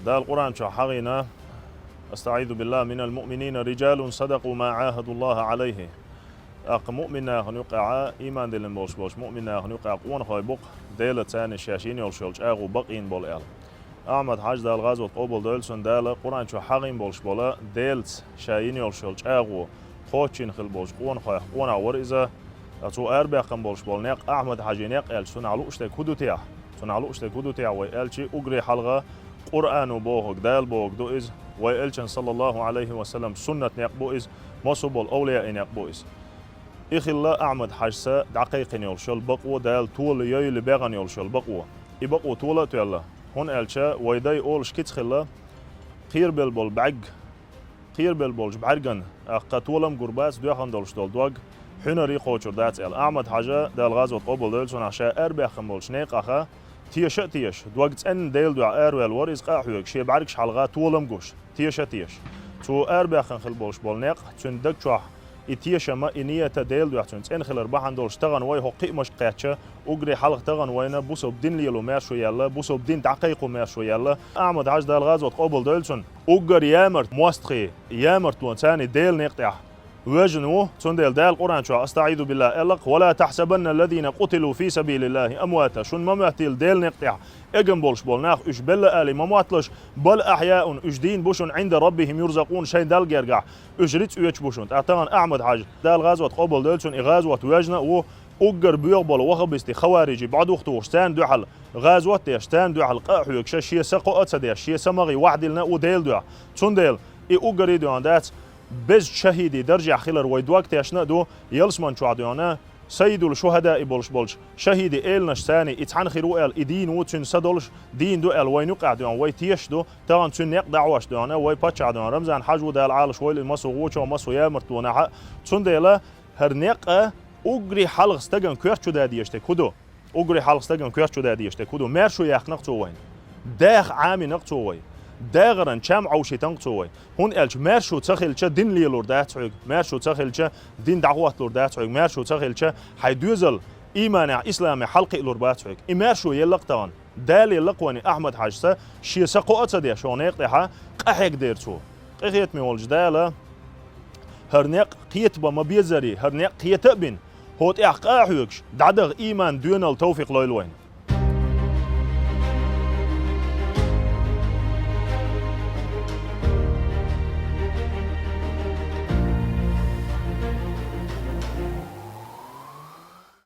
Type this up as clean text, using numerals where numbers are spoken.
ده القرآن شو حغينا استعيذ بالله من المؤمنين رجال صدقوا ما عاهدوا الله عليه اق مؤمنا هنقع ايمان دلن بوش مؤمنا هنقع قون خاي بق ديل تاني شاشين يولشولج اغو بقين بول ال احمد حاج دال غازوت قبل دولسون دال قرآن شو حغين بولش بولا ديلت شاين يولشولج اغو خوتشين خل بوش قون خاي قون اور اذا تو اربع خم بولش بول نق احمد حاجين يق ال سن علو اشتك كودو تيا سن علو اشتك كودو تيا وي الشي اغري حلقه قرآن بوهك دال بوك دو إز وإلشن صلى الله عليه وسلم سنة يقبو إز مصب الأولياء إن يقبو إز إخي الله أعمد حجسة دقيق يولشل بقوة دال طول يوي بيغن يولشل بقوة إبقوة طولة تيلا هون ألشا ويداي أولش كيت خلا قير بالبول بعق قير بالبولش بعرقن قطولم قرباس دوخن دولش دول دوغ حنري قوشر دات إل أعمد حاجة دال غازوت قبل دولشون عشاء أربع خمولش نيق أخا تيش دوقت ان ديل دو اروال وريز قاحوك شي بعركش حلقه طولم قوش تيش تو اربع خل بولش بولنق تندك شوح اتيش ما انيه ديل دو تن ان خل اربع دولش تغن وي هو قيمش قاتشه اغري حلق تغن وينا بوسو بدين ليلو ماشو يلا بوسو بدين دقيقو ماشو يلا احمد عاج دال غازوت قبل دولسون اوغر يامرت موستخي يامرت وانساني ديل نقطع وجنوه تندل دال القرآن شو استعيذ بالله الق ولا تحسبن الذين قتلوا في سبيل الله امواتا شن مماتيل ديل نقطع اجن بولش بولناخ اش بلا الي مماتلش بل احياء اجدين بوشن عند ربهم يرزقون شي دال جرجع اجريت اويتش بوشن تعتان احمد حاج دال غازوه قبل دولشن غازوه وجنه و اوجر بيقبل وخبستي خوارجي بعد وقتو شتان دوحل غازوه تشتان دوحل قاحوك شي سقو اتسدي شي سمغي واحد لنا وديل دو تندل اي اوجر يدو عندات بز شهيدي درجة خلر ويدوك تيشنا دو يلسمان شو عديانا سيد الشهداء بولش شهيدي إلنش ثاني اتحن خيرو إل إدين وتن سدولش دين دو إل وينوق عديان وي تيش دو تغن تن يق دعواش ديانا وي باتش عديان رمزان حجو دال عالش ويل المسو غوشو مسو يامرت ونحا تن ديلا هرنيق أغري حلق استغن كيرشو داديشتك كدو أغري حلق استغن كيرشو داديشتك كدو ميرشو ياخ نقطو وين داخ عامي نقطو وين داغرن شام عوشي تنقصوي هون الش مارشو تخيلچ دين ليلور داتعق مارشو تخيلچ دين دعوات لور داتعق مارشو تخيلچ حيدوزل ايمان اسلامي حلق لور باتعق مارشو يلقطان دال يلقوني احمد حاجسه شي سقو اتدي شونيق دها قحيق ديرتو قيت مي ولج داله هرنيق قيت بما بيزري هرنيق قيت بن هوت احقاحوكش دعدغ ايمان دونال توفيق لويلوين